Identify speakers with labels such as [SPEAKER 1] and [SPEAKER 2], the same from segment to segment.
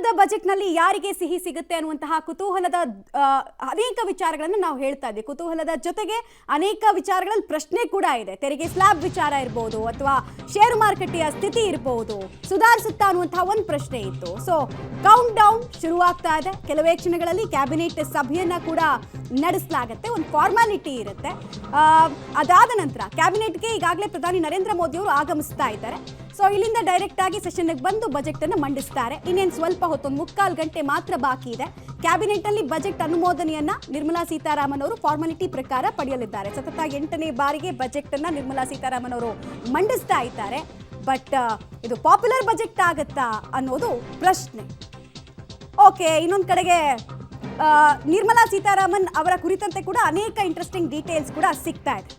[SPEAKER 1] ಕೇಂದ್ರದ ಬಜೆಟ್ನಲ್ಲಿ ಯಾರಿಗೆ ಸಿಹಿ ಸಿಗುತ್ತೆ ಅನ್ನುವಂತಹ ಕುತೂಹಲದ ಅನೇಕ ವಿಚಾರಗಳನ್ನು ನಾವು ಹೇಳ್ತಾ ಇದ್ದೀವಿ. ಕುತೂಹಲದ ಜೊತೆಗೆ ಅನೇಕ ವಿಚಾರಗಳಲ್ಲಿ ಪ್ರಶ್ನೆ ಕೂಡ ಇದೆ. ತೆರಿಗೆ ಸ್ಲ್ಯಾಬ್ ವಿಚಾರ ಇರಬಹುದು ಅಥವಾ ಶೇರ್ ಮಾರುಕಟ್ಟೆಯ ಸ್ಥಿತಿ ಇರಬಹುದು, ಸುಧಾರಿಸುತ್ತಾ ಅನ್ನುವಂತಹ ಒಂದು ಪ್ರಶ್ನೆ ಇತ್ತು. ಸೊ ಕೌಂಟ್ ಡೌನ್ ಶುರುವಾಗ್ತಾ ಇದೆ. ಕೆಲವೇ ಕ್ಷಣಗಳಲ್ಲಿ ಕ್ಯಾಬಿನೆಟ್ ಸಭೆಯನ್ನ ಕೂಡ ನಡೆಸಲಾಗುತ್ತೆ. ಒಂದು ಫಾರ್ಮಾಲಿಟಿ ಇರುತ್ತೆ. ಅದಾದ ನಂತರ ಕ್ಯಾಬಿನೆಟ್ಗೆ ಈಗಾಗಲೇ ಪ್ರಧಾನಿ ನರೇಂದ್ರ ಮೋದಿ ಅವರು ಆಗಮಿಸ್ತಾ ಇದ್ದಾರೆ. ಸೊ ಇಲ್ಲಿಂದ ಡೈರೆಕ್ಟ್ ಆಗಿ ಸೆಷನ್ಗೆ ಬಂದು ಬಜೆಟ್ ಅನ್ನು ಮಂಡಿಸ್ತಾರೆ. ಇನ್ನೇನು ಸ್ವಲ್ಪ ಹೊತ್ತು, ಒಂದು 3/4 ಗಂಟೆ ಮಾತ್ರ ಬಾಕಿ ಇದೆ. ಕ್ಯಾಬಿನೆಟ್ ಅಲ್ಲಿ ಬಜೆಟ್ ಅನುಮೋದನೆಯನ್ನ ನಿರ್ಮಲಾ ಸೀತಾರಾಮನ್ ಅವರು ಫಾರ್ಮಾಲಿಟಿ ಪ್ರಕಾರ ಪಡೆಯಲಿದ್ದಾರೆ. ಸತತ 8ನೇ ಬಾರಿಗೆ ಬಜೆಟ್ ಅನ್ನ ನಿರ್ಮಲಾ ಸೀತಾರಾಮನ್ ಅವರು ಮಂಡಿಸ್ತಾ ಇದ್ದಾರೆ. ಬಟ್ ಇದು ಪಾಪ್ಯುಲರ್ ಬಜೆಟ್ ಆಗತ್ತಾ ಅನ್ನೋದು ಪ್ರಶ್ನೆ. ಓಕೆ, ಇನ್ನೊಂದು ಕಡೆಗೆ ನಿರ್ಮಲಾ ಸೀತಾರಾಮನ್ ಅವರ ಕುರಿತಂತೆ ಕೂಡ ಅನೇಕ ಇಂಟ್ರೆಸ್ಟಿಂಗ್ ಡೀಟೇಲ್ಸ್ ಕೂಡ ಸಿಗ್ತಾ ಇದೆ.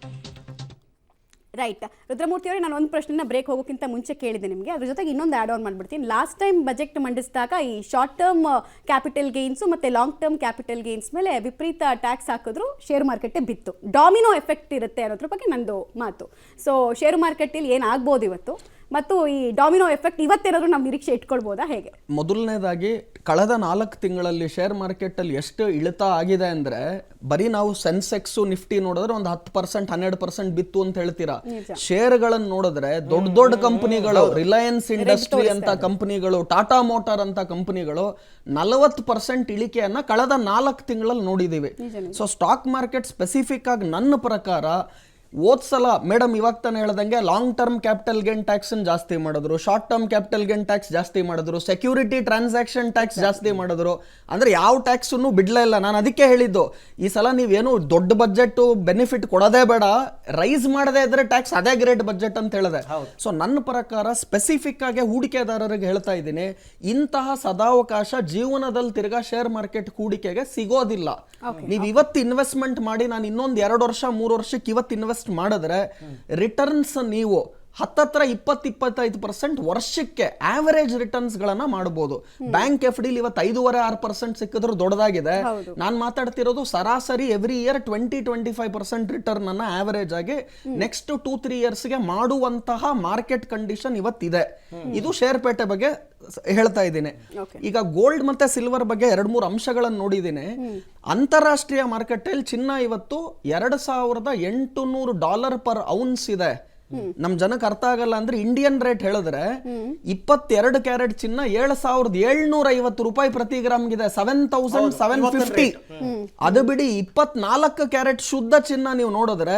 [SPEAKER 1] ರೈಟ್, ರುದ್ರಮೂರ್ತಿ ಅವರೇ, ನಾನು ಒಂದು ಪ್ರಶ್ನೆನ ಬ್ರೇಕ್ ಹೋಗೋಕ್ಕಿಂತ ಮುಂಚೆ ಕೇಳಿದೆ ನಿಮಗೆ. ಅದ್ರ ಜೊತೆಗೆ ಇನ್ನೊಂದು ಆ್ಯಡ್ ಆನ್ ಮಾಡಿಬಿಡ್ತೀನಿ. ಲಾಸ್ಟ್ ಟೈಮ್ ಬಜೆಟ್ ಮಂಡಿಸಿದಾಗ ಈ ಶಾರ್ಟ್ ಟರ್ಮ್ ಕ್ಯಾಪಿಟಲ್ ಗೇನ್ಸು ಮತ್ತು ಲಾಂಗ್ ಟರ್ಮ್ ಕ್ಯಾಪಿಟಲ್ ಗೇನ್ಸ್ ಮೇಲೆ ವಿಪರೀತ ಟ್ಯಾಕ್ಸ್ ಹಾಕಿದ್ರು, ಶೇರ್ ಮಾರ್ಕೆಟೇ ಬಿತ್ತು. ಡಾಮಿನೋ ಎಫೆಕ್ಟ್ ಇರುತ್ತೆ ಅನ್ನೋದ್ರ ಬಗ್ಗೆ ನಂದು ಮಾತು. ಸೊ ಶೇರ್ ಮಾರ್ಕೆಟಲ್ಲಿ ಏನಾಗ್ಬೋದು ಇವತ್ತು, ಮತ್ತು ಈ ಡಾಮಿನೋ ಎಫೆಕ್ಟ್ ಇವತ್ತೇನಾದ್ರೂ ನಾವು ನಿರೀಕ್ಷೆ ಇಟ್ಕೊಳ್ಬೋದಾ, ಹೇಗೆ?
[SPEAKER 2] ಮೊದಲನೇದಾಗಿ ಕಳೆದ 4 ತಿಂಗಳಲ್ಲಿ ಶೇರ್ ಮಾರ್ಕೆಟಲ್ಲಿ ಎಷ್ಟು ಇಳಿತ ಆಗಿದೆ ಅಂದರೆ, ಬರೀ ನಾವು ಸೆನ್ಸೆಕ್ಸು ನಿಫ್ಟಿ ನೋಡಿದ್ರೆ ಒಂದು 10% 12% ಬಿತ್ತು ಅಂತ ಹೇಳ್ತೀರಾ. ಶೇರ್ಗಳನ್ನು ನೋಡಿದ್ರೆ ದೊಡ್ಡ ದೊಡ್ಡ ಕಂಪನಿಗಳು, ರಿಲಯನ್ಸ್ ಇಂಡಸ್ಟ್ರಿ ಅಂತ ಕಂಪನಿಗಳು, ಟಾಟಾ ಮೋಟಾರ್ ಅಂತ ಕಂಪನಿಗಳು 40% ಇಳಿಕೆಯನ್ನ ಕಳೆದ 4 ತಿಂಗಳಲ್ಲಿ ನೋಡಿದೀವಿ. ಸೊ ಸ್ಟಾಕ್ ಮಾರ್ಕೆಟ್ ಸ್ಪೆಸಿಫಿಕ್ ಆಗಿ ನನ್ನ ಪ್ರಕಾರ ಓದ್ಸಲ ಮೇಡಮ್ ಇವಾಗ ತಾನೇ ಹೇಳ್ದಂಗೆ long term capital gain tax ಜಾಸ್ತಿ ಮಾಡಿದ್ರು, short term capital gain tax ಜಾಸ್ತಿ ಮಾಡಿದ್ರು, ಸೆಕ್ಯೂರಿಟಿ ಟ್ರಾನ್ಸಾಕ್ಷನ್ ಟ್ಯಾಕ್ಸ್ ಜಾಸ್ತಿ ಮಾಡಿದ್ರು. ಅಂದ್ರೆ ಯಾವ ಟ್ಯಾಕ್ಸ್ ಬಿಡ್ಲೇ ಇಲ್ಲ. ನಾನು ಅದಕ್ಕೆ ಹೇಳಿದ್ದು, ಈ ಸಲ ನೀವೇನು ದೊಡ್ಡ ಬಜೆಟ್ ಬೆನಿಫಿಟ್ ಕೊಡೋದೇ ಬೇಡ, ರೈಸ್ ಮಾಡದೇ ಇದ್ರೆ ಟ್ಯಾಕ್ಸ್ ಅದೇ ಗ್ರೇಟ್ ಬಜೆಟ್ ಅಂತ ಹೇಳಿದೆ. ಸೊ ನನ್ನ ಪ್ರಕಾರ ಸ್ಪೆಸಿಫಿಕ್ ಆಗಿ ಹೂಡಿಕೆದಾರರಿಗೆ ಹೇಳ್ತಾ ಇದ್ದೀನಿ, ಇಂತಹ ಸದಾವಕಾಶ ಜೀವನದಲ್ಲಿ ತಿರ್ಗಾ ಶೇರ್ ಮಾರ್ಕೆಟ್ ಹೂಡಿಕೆಗೆ ಸಿಗೋದಿಲ್ಲ. ನೀವು ಇವತ್ತು ಇನ್ವೆಸ್ಟ್ಮೆಂಟ್ ಮಾಡಿ, ನಾನು ಇನ್ನೊಂದು 2 ವರ್ಷ 3 ವರ್ಷಕ್ಕೆ ಇವತ್ತು ಇನ್ವೆಸ್ಟ್ ಮಾಡಿದ್ರೆ ರಿಟರ್ನ್ಸ್ ನೀವು 20-25% ವರ್ಷಕ್ಕೆ ಆವರೇಜ್ ರಿಟರ್ನ್ಸ್ ಗಳನ್ನ ಮಾಡಬಹುದು. ಬ್ಯಾಂಕ್ ಎಫ್ ಡಿ ಇವತ್ತು 5.5-6% ಸಿಕ್ಕಿದ್ರು ದೊಡ್ಡದಾಗಿದೆ. ನಾನು ಮಾತಾಡ್ತಿರೋದು ಸರಾಸರಿ ಎವ್ರಿ ಇಯರ್ 20-25% ರಿಟರ್ನ್ ಅನ್ನ ಆವರೇಜ್ ಆಗಿ ನೆಕ್ಸ್ಟ್ 2-3 ಇಯರ್ಸ್ಗೆ ಮಾಡುವಂತಹ ಮಾರ್ಕೆಟ್ ಕಂಡೀಷನ್ ಇವತ್ತಿದೆ. ಇದು ಶೇರ್ ಪೇಟೆ ಬಗ್ಗೆ ಹೇಳ್ತಾ ಇದ್ದೀನಿ. ಈಗ ಗೋಲ್ಡ್ ಮತ್ತೆ ಸಿಲ್ವರ್ ಬಗ್ಗೆ 2-3 ಅಂಶಗಳನ್ನು ನೋಡಿದ್ದೀನಿ. ಅಂತಾರಾಷ್ಟ್ರೀಯ ಮಾರ್ಕೆಟ್ ಅಲ್ಲಿ ಚಿನ್ನ ಇವತ್ತು $2,800 ಪರ್ ಔನ್ಸ್ ಇದೆ. ನಮ್ ಜನಕ್ಕೆ ಅರ್ಥ ಆಗಲ್ಲ ಅಂದ್ರೆ, ಇಂಡಿಯನ್ ರೇಟ್ ಹೇಳಿದ್ರೆ 22 ಕ್ಯಾರೆಟ್ ಚಿನ್ನ $7,750 ಪ್ರತಿ ಗ್ರಾಮ್ಗಿದೆ, 7,750. ಅದು ಬಿಡಿ 24 ಕ್ಯಾರೆಟ್ ಶುದ್ಧ ಚಿನ್ನ ನೀವು ನೋಡಿದ್ರೆ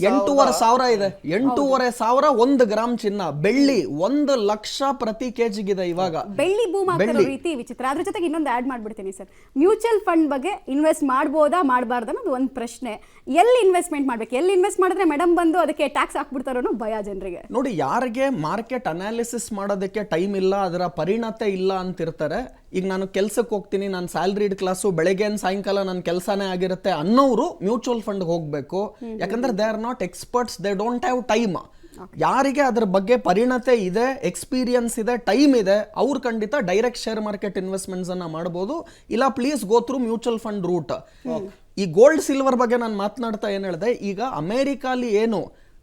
[SPEAKER 2] 8,500 ಇದೆ. 8,500 1 ಗ್ರಾಮ್ ಚಿನ್ನ. ಬೆಳ್ಳಿ 1 ಲಕ್ಷ ಪ್ರತಿ ಕೆಜಿಗಿದೆ ಇವಾಗ.
[SPEAKER 1] ಬೆಳ್ಳಿ ಬೂಮ್ ಆಗ್ತಿರೋ ರೀತಿ ವಿಚಿತ್ರ. ಅದ್ರ ಜೊತೆಗೆ ಇನ್ನೊಂದು ಆಡ್ ಮಾಡ್ಬಿಡ್ತೀನಿ ಸರ್, ಮ್ಯೂಚುವಲ್ ಫಂಡ್ ಬಗ್ಗೆ ಇನ್ವೆಸ್ಟ್ ಮಾಡ್ಬೋದಾ ಮಾಡಬಾರ್ದು ಅನ್ನೋದು ಒಂದು ಪ್ರಶ್ನೆ. ಎಲ್ಲಿ ಇನ್ವೆಸ್ಟ್ಮೆಂಟ್ ಮಾಡ್ಬೇಕು, ಎಲ್ಲಿ ಇನ್ವೆಸ್ಟ್ ಮಾಡಿದ್ರೆ ಮೇಡಮ್ ಬಂದು ಅದಕ್ಕೆ ಟ್ಯಾಕ್ಸ್ ಹಾಕ್ಬಿಡ್ತಾರೋ ಭಯ ಜನರಿಗೆ.
[SPEAKER 2] ನೋಡಿ, ಯಾರಿಗೆ ಮಾರ್ಕೆಟ್ ಅನಾಲಿಸಿಸ್ ಮಾಡೋದಕ್ಕೆ ಟೈಮ್ ಇಲ್ಲ, ಅದರ ಪರಿಣತೆ ಇಲ್ಲ ಅಂತಿರ್ತಾರೆ. ಈಗ ನಾನು ಕೆಲ್ಸಕ್ಕೆ ಹೋಗ್ತೀನಿ, ನಾನು ಸ್ಯಾಲ್ರಿಡ್ ಕ್ಲಾಸು, ಬೆಳಗ್ಗೆ ಸಾಯಂಕಾಲ ನನ್ನ ಕೆಲಸನೇ ಆಗಿರುತ್ತೆ ಅನ್ನೋರು ಮ್ಯೂಚುವಲ್ ಫಂಡ್ ಹೋಗ್ಬೇಕು. ಯಾಕಂದ್ರೆ they are not experts, they don't have time. ಯಾರಿಗೆ ಅದ್ರ ಬಗ್ಗೆ ಪರಿಣತೆ ಇದೆ, ಎಕ್ಸ್ಪೀರಿಯನ್ಸ್ ಇದೆ, ಟೈಮ್ ಇದೆ, ಅವ್ರು ಖಂಡಿತ ಡೈರೆಕ್ಟ್ ಶೇರ್ ಮಾರ್ಕೆಟ್ ಇನ್ವೆಸ್ಟ್ಮೆಂಟ್ಸ್ ಅನ್ನ ಮಾಡಬಹುದು. ಇಲ್ಲ please go through mutual fund route. ಈ ಗೋಲ್ಡ್ ಸಿಲ್ವರ್ ಬಗ್ಗೆ ನಾನು ಮಾತನಾಡ್ತಾ ಏನ್ ಹೇಳಿದೆ, ಈಗ ಅಮೆರಿಕಾಲಿ ಏನು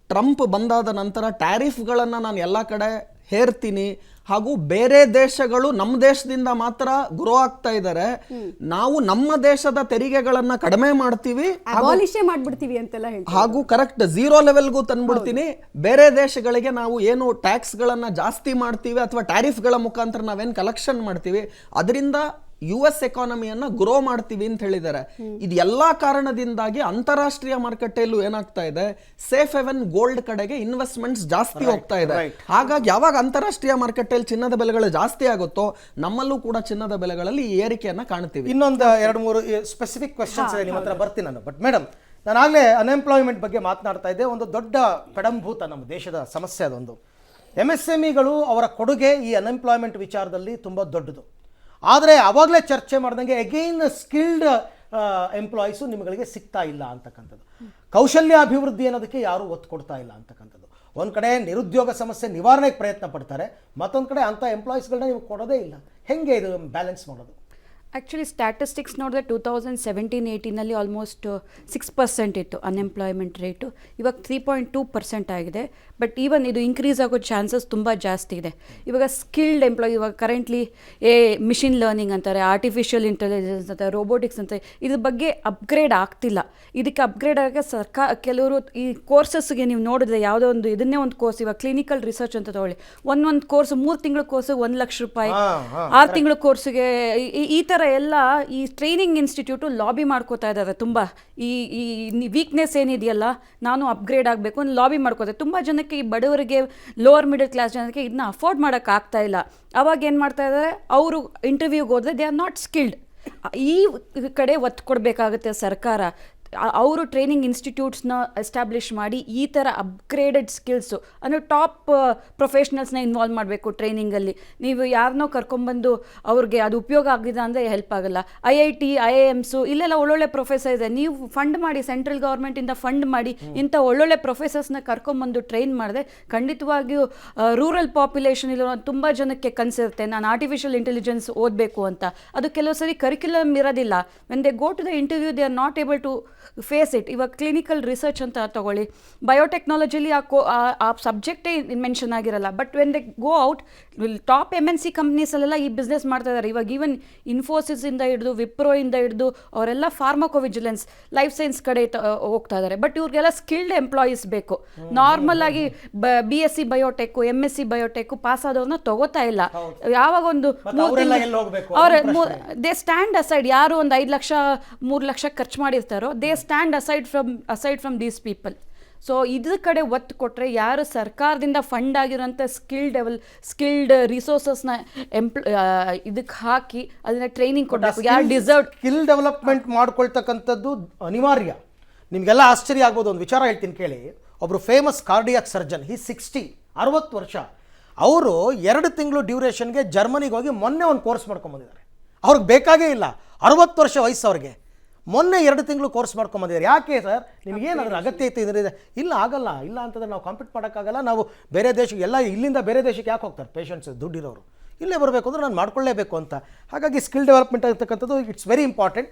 [SPEAKER 2] ಟ್ರಂಪ್ ಬಂದಾದ ನಂತರ ಟ್ಯಾರಿಫ್ಗಳನ್ನು ನಾನು ಎಲ್ಲ ಕಡೆ ಹೇರ್ತೀನಿ, ಹಾಗೂ ಬೇರೆ ದೇಶಗಳು ನಮ್ಮ ದೇಶದಿಂದ ಮಾತ್ರ ಗ್ರೋ ಆಗ್ತಾ ಇದ್ದಾರೆ, ನಾವು ನಮ್ಮ ದೇಶದ ತೆರಿಗೆಗಳನ್ನ ಕಡಿಮೆ ಮಾಡ್ತೀವಿ,
[SPEAKER 1] ಮಾಡ್ಬಿಡ್ತೀವಿ ಅಂತೆಲ್ಲ ಹೇಳ್ತೀವಿ,
[SPEAKER 2] ಹಾಗೂ ಕರೆಕ್ಟ್ 0 ಲೆವೆಲ್ಗೂ ತಂದ್ಬಿಡ್ತೀನಿ. ಬೇರೆ ದೇಶಗಳಿಗೆ ನಾವು ಏನು ಟ್ಯಾಕ್ಸ್ ಗಳನ್ನ ಜಾಸ್ತಿ ಮಾಡ್ತೀವಿ ಅಥವಾ ಟ್ಯಾರಿಫ್ ಗಳ ಮುಖಾಂತರ ನಾವೇನ್ ಕಲೆಕ್ಷನ್ ಮಾಡ್ತೀವಿ, ಅದರಿಂದ US ಎಕಾನಮಿಯನ್ನ ಗ್ರೋ ಮಾಡ್ತೀವಿ ಅಂತ ಹೇಳಿದ್ದಾರೆ. ಇದು ಎಲ್ಲಾ ಕಾರಣದಿಂದಾಗಿ ಅಂತಾರಾಷ್ಟ್ರೀಯ ಮಾರುಕಟ್ಟೆಯಲ್ಲೂ ಏನಾಗ್ತಾ ಇದೆ, ಸೇಫ್ ಹೆವೆನ್ ಗೋಲ್ಡ್ ಕಡೆಗೆ ಇನ್ವೆಸ್ಟ್ಮೆಂಟ್ಸ್ ಜಾಸ್ತಿ ಹೋಗ್ತಾ ಇದೆ. ಹಾಗಾಗಿ ಯಾವಾಗ ಅಂತಾರಾಷ್ಟ್ರೀಯ ಮಾರುಕಟ್ಟೆಯಲ್ಲಿ ಚಿನ್ನದ ಬೆಲೆಗಳು ಜಾಸ್ತಿ ಆಗುತ್ತೋ, ನಮ್ಮಲ್ಲೂ ಕೂಡ ಚಿನ್ನದ ಬೆಲೆಗಳಲ್ಲಿ ಈ ಏರಿಕೆಯನ್ನ ಕಾಣ್ತೀವಿ.
[SPEAKER 3] ಇನ್ನೊಂದು 2-3 ಸ್ಪೆಸಿಫಿಕ್ ಕ್ವೆಶ್ಚನ್ಸ್ ನಿಮ್ಮ ಹತ್ರ ಬರ್ತೀನಿ ನಾನು. ಬಟ್ ಮೇಡಮ್, ನಾನಾಗಲೇ ಅನ್ಎಂಪ್ಲಾಯ್ಮೆಂಟ್ ಬಗ್ಗೆ ಮಾತನಾಡ್ತಾ ಇದ್ದೆ. ಒಂದು ದೊಡ್ಡ ಪಡಂಭೂತ ನಮ್ಮ ದೇಶದ ಸಮಸ್ಯೆ ಅದೊಂದು. MSMEಗಳು ಅವರ ಕೊಡುಗೆ ಈ ಅನ್ಎಂಪ್ಲಾಯ್ಮೆಂಟ್ ವಿಚಾರದಲ್ಲಿ ತುಂಬ ದೊಡ್ಡದು. ಆದರೆ ಆವಾಗಲೇ ಚರ್ಚೆ ಮಾಡ್ದಂಗೆ ಅಗೈನ್ ಸ್ಕಿಲ್ಡ್ ಎಂಪ್ಲಾಯೀಸು ನಿಮಗೆ ಸಿಗ್ತಾ ಇಲ್ಲ ಅಂತಕ್ಕಂಥದ್ದು. ಕೌಶಲ್ಯ ಅಭಿವೃದ್ಧಿ ಅನ್ನೋದಕ್ಕೆ ಯಾರೂ ಒತ್ತು ಕೊಡ್ತಾ ಇಲ್ಲ ಅಂತಕ್ಕಂಥದ್ದು. ಒಂದು ಕಡೆ ನಿರುದ್ಯೋಗ ಸಮಸ್ಯೆ ನಿವಾರಣೆಗೆ ಪ್ರಯತ್ನ ಪಡ್ತಾರೆ, ಮತ್ತೊಂದು ಕಡೆ ಅಂಥ ಎಂಪ್ಲಾಯೀಸ್ಗಳನ್ನ ನೀವು ಕೊಡೋದೇ ಇಲ್ಲ. ಹೆಂಗೆ ಇದು ಬ್ಯಾಲೆನ್ಸ್ ಮಾಡೋದು?
[SPEAKER 4] ಆ್ಯಕ್ಚುಲಿ ಸ್ಟ್ಯಾಟಿಸ್ಟಿಕ್ಸ್ ನೋಡಿದ್ರೆ 2017-18 ಆಲ್ಮೋಸ್ಟ್ 6% ಇತ್ತು ಅನ್ಎಂಪ್ಲಾಯ್ಮೆಂಟ್ ರೇಟು, ಇವಾಗ 3.2% ಆಗಿದೆ. ಬಟ್ ಈವನ್ ಇದು ಇನ್ಕ್ರೀಸ್ ಆಗೋ ಚಾನ್ಸಸ್ ತುಂಬ ಜಾಸ್ತಿ ಇದೆ. ಇವಾಗ ಸ್ಕಿಲ್ಡ್ ಎಂಪ್ಲಾಯ್, ಇವಾಗ ಕರೆಂಟ್ಲಿ ಮಿಷಿನ್ ಲರ್ನಿಂಗ್ ಅಂತಾರೆ, ಆರ್ಟಿಫಿಷಿಯಲ್ ಇಂಟೆಲಿಜೆನ್ಸ್ ಅಂತಾರೆ, ರೋಬೋಟಿಕ್ಸ್ ಅಂತ, ಇದ್ರ ಬಗ್ಗೆ ಅಪ್ಗ್ರೇಡ್ ಆಗ್ತಿಲ್ಲ. ಇದಕ್ಕೆ ಅಪ್ಗ್ರೇಡ್ ಆಗೋಕ್ಕೆ ಕೆಲವರು ಈ ಕೋರ್ಸಸ್ಗೆ ನೀವು ನೋಡಿದ್ರೆ ಯಾವುದೋ ಒಂದು ಇದನ್ನೇ ಒಂದು ಕೋರ್ಸ್, ಇವಾಗ ಕ್ಲಿನಿಕಲ್ ರಿಸರ್ಚ್ ಅಂತ ತಗೊಳ್ಳಿ, ಒಂದು ಕೋರ್ಸ್ 3 ತಿಂಗಳ ಕೋರ್ಸಿಗೆ 1 ಲಕ್ಷ ರೂಪಾಯಿ, 6 ತಿಂಗಳ ಕೋರ್ಸಿಗೆ ಈ ಥರ ಎಲ್ಲ ಈ ಟ್ರೈನಿಂಗ್ ಇನ್ಸ್ಟಿಟ್ಯೂಟು ಲಾಬಿ ಮಾಡ್ಕೋತಾ ಇದ್ದಾರೆ ತುಂಬ. ಈ ವೀಕ್ನೆಸ್ ಏನಿದೆಯಲ್ಲ, ನಾನು ಅಪ್ಗ್ರೇಡ್ ಆಗಬೇಕು ಅಂತ ಲಾಬಿ ಮಾಡ್ಕೋತಾರೆ. ತುಂಬ ಜನಕ್ಕೆ, ಈ ಬಡವರಿಗೆ, ಲೋವರ್ ಮಿಡಲ್ ಕ್ಲಾಸ್ ಜನಕ್ಕೆ ಇದನ್ನ ಅಫೋರ್ಡ್ ಮಾಡೋಕ್ಕಾಗ್ತಾ ಇಲ್ಲ. ಅವಾಗ ಏನು ಮಾಡ್ತಾ ಇದ್ದಾರೆ, ಅವರು ಇಂಟರ್ವ್ಯೂಗೆ ಹೋದರೆ ದೇ ಆರ್ ನಾಟ್ ಸ್ಕಿಲ್ಡ್. ಈ ಕಡೆ ಒತ್ತು ಕೊಡಬೇಕಾಗುತ್ತೆ ಸರ್ಕಾರ. ಅವರು ಟ್ರೈನಿಂಗ್ ಇನ್ಸ್ಟಿಟ್ಯೂಟ್ಸ್ನ ಎಸ್ಟಾಬ್ಲಿಷ್ ಮಾಡಿ ಈ ಥರ ಅಪ್ಗ್ರೇಡೆಡ್ ಸ್ಕಿಲ್ಸು ಅಂದರೆ ಟಾಪ್ ಪ್ರೊಫೆಷ್ನಲ್ಸ್ನ ಇನ್ವಾಲ್ವ್ ಮಾಡಬೇಕು ಟ್ರೈನಿಂಗಲ್ಲಿ. ನೀವು ಯಾರನ್ನೋ ಕರ್ಕೊಂಬಂದು ಅವ್ರಿಗೆ ಅದು ಉಪಯೋಗ ಆಗಿದೆ ಅಂದರೆ ಹೆಲ್ಪ್ ಆಗೋಲ್ಲ. IIT, IIMಸು ಇಲ್ಲೆಲ್ಲ ಒಳ್ಳೊಳ್ಳೆ ಪ್ರೊಫೆಸರ್ ಇದೆ, ನೀವು ಫಂಡ್ ಮಾಡಿ, ಸೆಂಟ್ರಲ್ ಗೌರ್ಮೆಂಟಿಂದ ಫಂಡ್ ಮಾಡಿ ಇಂಥ ಒಳ್ಳೊಳ್ಳೆ ಪ್ರೊಫೆಸರ್ಸ್ನ ಕರ್ಕೊಂಬಂದು ಟ್ರೈನ್ ಮಾಡಿದೆ ಖಂಡಿತವಾಗಿಯೂ ರೂರಲ್ ಪಾಪ್ಯುಲೇಷನ್ ಇರೋ ತುಂಬ ಜನಕ್ಕೆ ಕನಸಿರುತ್ತೆ, ನಾನು ಆರ್ಟಿಫಿಷಿಯಲ್ ಇಂಟೆಲಿಜೆನ್ಸ್ ಓದಬೇಕು ಅಂತ. ಅದು ಕೆಲವು ಸರಿ ಕರಿಕ್ಯುಲಮ್ ಇರೋದಿಲ್ಲ. When they go to the interview they are not able to face it. ಇವಾಗ ಕ್ಲಿನಿಕಲ್ ರಿಸರ್ಚ್ ಅಂತ ತಗೊಳ್ಳಿ, ಬಯೋಟೆಕ್ನಾಲಜಿಲಿ ಆ ಸಬ್ಜೆಕ್ಟೇ ಮೆನ್ಷನ್ ಆಗಿರಲ್ಲ. But when they go out, top MNC ಕಂಪ್ನೀಸಲ್ಲೆಲ್ಲ ಈ ಬಿಸ್ನೆಸ್ ಮಾಡ್ತಾ ಇದ್ದಾರೆ. ಇವಾಗ ಈವನ್ ಇನ್ಫೋಸಿಸಿಂದ ಹಿಡಿದು, ವಿಪ್ರೋಯಿಂದ ಹಿಡಿದು ಅವರೆಲ್ಲ ಫಾರ್ಮಾಕೋವಿಜಿಲೆನ್ಸ್, ಲೈಫ್ ಸೈನ್ಸ್ ಕಡೆ ಹೋಗ್ತಾ ಇದ್ದಾರೆ. ಬಟ್ ಇವ್ರಿಗೆಲ್ಲ ಸ್ಕಿಲ್ಡ್ ಎಂಪ್ಲಾಯೀಸ್ ಬೇಕು. ನಾರ್ಮಲ್ ಆಗಿ BSc biotech, MSc biotech pass ಆದವ್ರನ್ನ ತಗೋತಾ ಇಲ್ಲ. ಯಾವಾಗ ಒಂದು ದೇ ಸ್ಟ್ಯಾಂಡ್ ಅಸೈಡ್, ಯಾರು ಒಂದು 5 ಲಕ್ಷ 3 ಲಕ್ಷ ಖರ್ಚು ಮಾಡಿರ್ತಾರೋ they stand aside from these people. So ಇದ್ರ ಕಡೆ ಒತ್ತು ಕೊಟ್ಟರೆ, ಯಾರು ಸರ್ಕಾರದಿಂದ ಫಂಡ್ ಆಗಿರೋಂಥ ಸ್ಕಿಲ್ಡ್ ರಿಸೋರ್ಸಸ್ನ ಇದಕ್ಕೆ ಹಾಕಿ ಅದನ್ನ ಟ್ರೈನಿಂಗ್ ಕೊಡಬೇಕು. ಯಾರು ಡಿಸರ್ವ್
[SPEAKER 3] ಸ್ಕಿಲ್ ಡೆವಲಪ್ಮೆಂಟ್ ಮಾಡ್ಕೊಳ್ತಕ್ಕಂಥದ್ದು ಅನಿವಾರ್ಯ. ನಿಮಗೆಲ್ಲ ಆಶ್ಚರ್ಯ ಆಗ್ಬೋದು. ಒಂದು ವಿಚಾರ ಹೇಳ್ತೀನಿ ಕೇಳಿ. ಒಬ್ಬರು ಫೇಮಸ್ ಕಾರ್ಡಿಯಾಕ್ ಸರ್ಜನ್, 60 ವರ್ಷ, ಅವರು 2 ತಿಂಗಳು ಡ್ಯೂರೇಷನ್ಗೆ ಜರ್ಮನಿಗೆ ಹೋಗಿ ಮೊನ್ನೆ ಒಂದು ಕೋರ್ಸ್ ಮಾಡ್ಕೊಂಬಂದಿದ್ದಾರೆ. ಅವ್ರಿಗೆ ಬೇಕಾಗೇ ಇಲ್ಲ, 60 ವರ್ಷ ವಯಸ್ಸು ಅವ್ರಿಗೆ, ಮೊನ್ನೆ 2 ತಿಂಗಳು ಕೋರ್ಸ್ ಮಾಡ್ಕೊಂಬಂದಿದ್ದಾರೆ. ಯಾಕೆ ಸರ್, ನಿಮಗೇನಾದ್ರೂ ಅಗತ್ಯ ಇತ್ತು ಇದರಿಂದ? ಇಲ್ಲ, ಆಗಲ್ಲ. ಇಲ್ಲ ಅಂತಂದ್ರೆ ನಾವು ಕಾಂಪೀಟ್ ಮಾಡೋಕ್ಕಾಗಲ್ಲ. ನಾವು ಬೇರೆ ದೇಶಕ್ಕೆ, ಎಲ್ಲ ಇಲ್ಲಿಂದ ಬೇರೆ ದೇಶಕ್ಕೆ ಯಾಕೆ ಹೋಗ್ತಾರೆ ಪೇಷಂಟ್ಸ್, ದುಡ್ಡಿರೋರು? ಇಲ್ಲೇ ಬರಬೇಕು ಅಂದ್ರೆ ನಾನು ಮಾಡ್ಕೊಳ್ಳೇಬೇಕು ಅಂತ. ಹಾಗಾಗಿ ಸ್ಕಿಲ್ ಡೆವಲಪ್ಮೆಂಟ್ ಅಂತಕ್ಕಂಥದ್ದು ಇಟ್ಸ್ ವೆರಿ ಇಂಪಾರ್ಟೆಂಟ್.